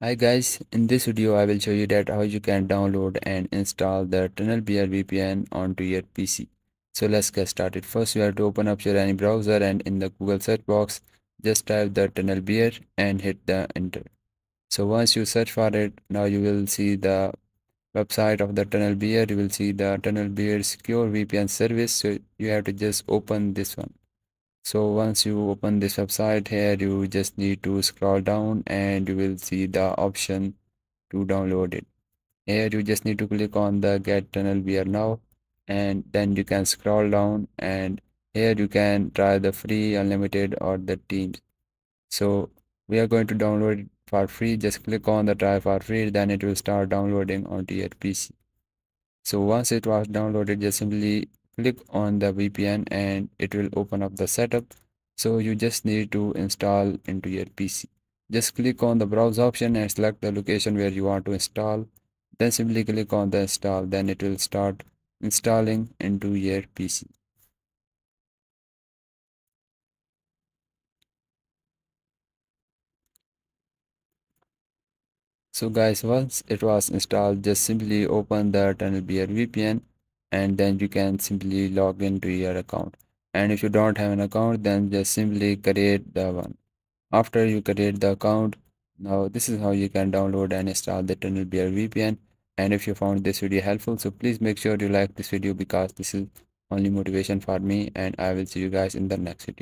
Hi guys, in this video I will show you that how you can download and install the Tunnel Bear VPN onto your PC. So let's get started. First you have to open up your any browser and in the Google search box just type the Tunnel Bear and hit the enter. So once you search for it, now you will see the website of the Tunnel Bear. You will see the Tunnel Bear secure VPN service. So you have to just open this one. So once you open this website here, you just need to scroll down and you will see the option to download it. Here you just need to click on the get tunnel beer now, and then you can scroll down and here you can try the free, unlimited or the teams. So we are going to download it for free. Just click on the try for free, then it will start downloading onto your PC. So once it was downloaded, just simply click on the VPN and it will open up the setup. So you just need to install into your PC. Just click on the browse option and select the location where you want to install. Then simply click on the install. Then it will start installing into your PC. So guys, once it was installed, just simply open the TunnelBear VPN and then you can simply log into your account. And if you don't have an account, then just simply create the one. After you create the account, now this is how you can download and install the TunnelBear VPN. And if you found this video helpful, so please make sure you like this video because this is only motivation for me, and I will see you guys in the next video.